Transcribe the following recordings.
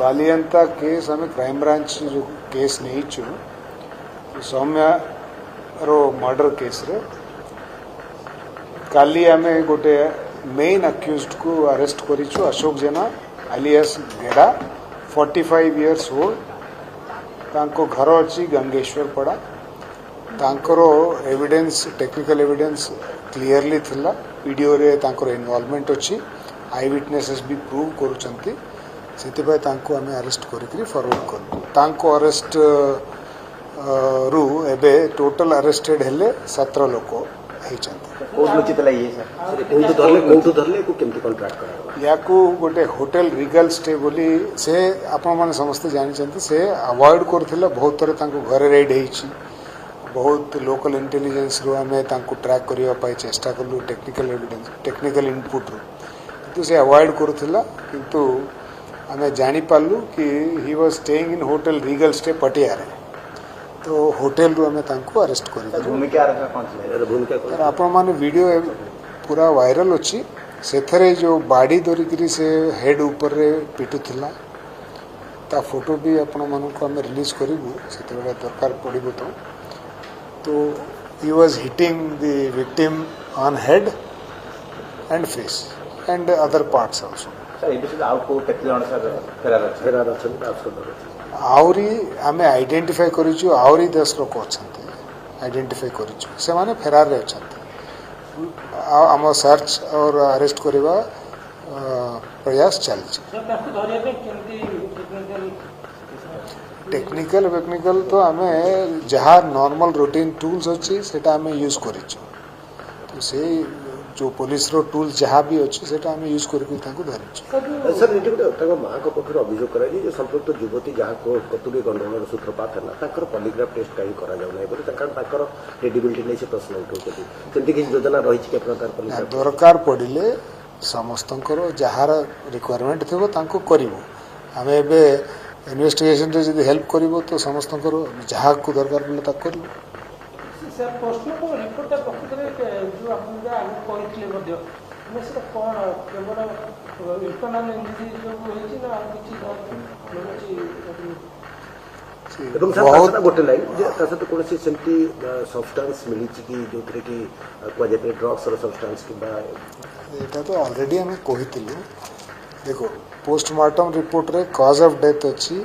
कालियंता case आम crime branch जो case नहीं सौम्या रो मर्डर केस रे काली आम गोटे मेन अक्यूज्ड को अरेस्ट करिछु अशोक जेना alias गेड़ा 45 years old तांको घर अच्छी गंगेश्वर पड़ा तांकर एविडेंस टेक्निकल एविडेंस क्लियरली थिला वीडियो रे तांकर इन्वॉल्वमेंट अच्छी आई विटनेसेस भी प्रूव करूछंती सेतिबाय तांको हमें अरेस्ट करिकरी फॉरवर्ड कर तांको अरेस्ट रु एबे टोटल अरेस्टेड हेले 17 लोक हेचंती याकू गोटे होटल रिगल स्टे बोली से आपण माने समस्त जानिचंती से अवॉइड करथिला बहुत तरह तांको घर रेड हेची बहुत लोकल इंटेलिजेंस रो हमें तांको ट्रैक करिया पाई चेष्टा करलु टेक्निकल एविडेंस टेक्निकल इनपुट रो किंतु से अवॉइड करथिला किंतु हमें जानी पालु कि he was staying in hotel regal stay पटियारे तो होटल रू हमें तांको अरेस्ट करी भूमिका भूमिका आपण माने वीडियो पूरा वायरल अछि सेथरे जो बाड़ी धरिकरी से हेड ऊपर रे पिटुथिला ता फोटो भी आपण मानू को हमें रिलीज करिबु सेते बेला दरकार पड़िबो तो he was hitting the victim on head and face and other parts also sir ए बिषय आउट को केते जण सर फेरार अछन आउरी हमें आइडेंटिफाई करिछु आउरी 10 लोक अछंती आइडेंटिफाई करिछु से माने फेरार रे अछंती आम सर्च और अरेस्ट करवा प्रयास चलछि टेक्निकल तो आमे जहाँ नॉर्मल रूटीन टूल्स अच्छी सेटा आमे यूज करिछु तो से जो पुलिस रो टूल्स जहाँ भी अच्छी सेटा आमे यूज करके ताको धरिछु सर एटी गोटे ताको मां को पखर अभियोग कराई जे संपृक्त युवती जहाँ को कतुरी गंडोलर सूत्रपात है ताकर पॉलीग्राफ टेस्ट काई करा जाउ नै बोले कारण ताकर क्रेडिबिलिटी नै से प्रश्न उठौछथि सेंति कि योजना रही के प्रकार पॉलीग्राफ दरकार पड़िले समस्तंकर जहाँ रिक्वायरमेंट थेबो ताको करिवो हमें एबे इन्वेस्टिगेशन रे जदि हेल्प करिवो तो समस्तंकर जहाँ को दरकार पड़ले ता करिवो सर पोस्टमार्टम रिपोर्ट प्रकृत जो आपण आगे कहितले मध्ये से कोन केवल इंटरनल इंजरी जो होइछि ना किछि एवं सर गोटे लाइन जे तासे तो कोनसी सेंटी सब्सटेंस मिली कि जोथरे कि को जे ड्रग्स और सब्सटेंस कि एटा तो ऑलरेडी हमें कहितले देखो पोस्टमार्टम रिपोर्ट रे कॉज ऑफ डेथ अच्छी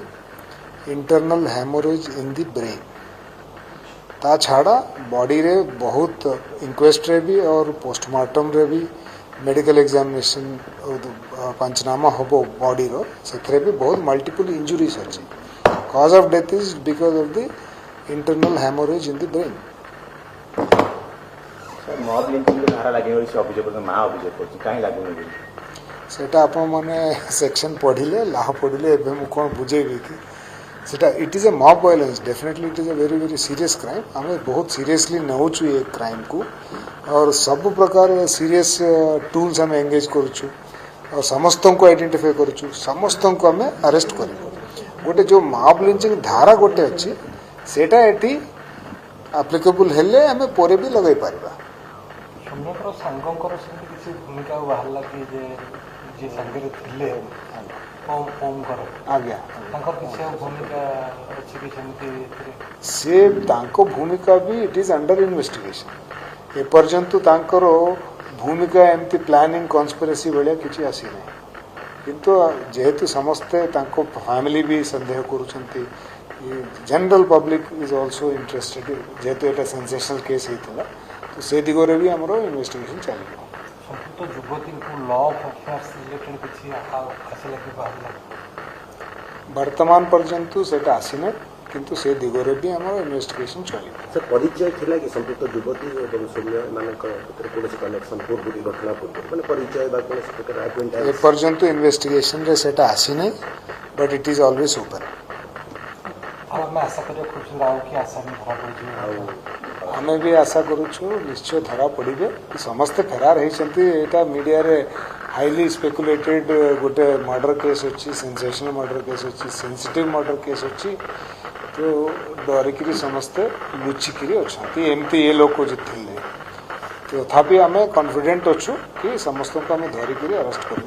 internal haemorrhage in the brain ता छाड़ा बॉडी रे बहुत इंक्वेस्ट रे भी और पोस्टमार्टम रे भी मेडिकल एग्जामिनेशन पंचनामा होबो बॉडी रो सेथरे भी बहुत मल्टीपल इंजुरीज अच्छी cause of death is because of the internal haemorrhage in the brain sir mob lynching धारा लागे होई से अभियोग मा अभियोग करछि काहे लागु नै सेटा आपण माने सेक्शन पढ़िले लाह पढ़िले एबे मु कोन बुझेबी कि सेटा it is a mob violence definitely it is a very very serious crime हमें बहुत सीरियसली नौछु ये क्राइम को और सब प्रकार सीरियस टूल्स हमें एंगेज करूछु और समस्त को आइडेंटिफाई करूछु समस्त को हमें अरेस्ट करिवो गोटे जो मॉब लिंचिंग धारा गोटे अछि सेटा एटी एप्लीकेबल हेले हमें पोरे भी लगाई पारबा समग्र संगंकर से किसी भूमिका बाहर लगी जे संगे थिले ओम कर आज्ञा तांकर किसी भूमिका अछि कि समिति से तांको भूमिका भी इट इज अंडर इन्वेस्टिगेशन ए पर्यंत तांकर भूमिका एमती प्लानिंग कॉन्स्पिरेसी बेले किछि आसी नै किंतु जेहेतु समस्ते तांको फैमिली भी संदेह करूछंती general public is also interested जेहेतु एटा सेंसेशनल केस हेतला तो से दिगरे भी हमरो इन्वेस्टिगेशन चलिबो तो युवती को लॉ ऑफ अफेयर्स रिलेटेड किछि आसे लगे बाहर वर्तमान पर्यंत सेटा आसीने किंतु से दिगरे भी हमरो इन्वेस्टिगेशन चलिबो सर परिचय थिला कि संपृक्त युवती एवं सौम्य मानक कोनसी कनेक्शन पूर्व घटना पूर्व माने परिचय बा कोनसी प्रकार अक्वेंटेंस ए पर्यंत इन्वेस्टिगेशन रे सेटा आसीने but it is always open और मैं आशा करियो खुश राव की आशा में धरा पड़ी हमें भी आशा करूछु निश्चय धरा पड़े कि समस्ते फेरार होती एटा मीडिया रे हाईली स्पेकुलेटेड गोटे मर्डर केस अच्छी सेंसेशनल मर्डर केस अच्छी सेंसिटिव मर्डर केस अच्छी तो डरिकी समस्ते लुचिकी अच्छा एमती ये लोग जितने तथापि आम कॉन्फिडेंट अच्छु कि समस्त को आम धरिकी अरेस्ट कर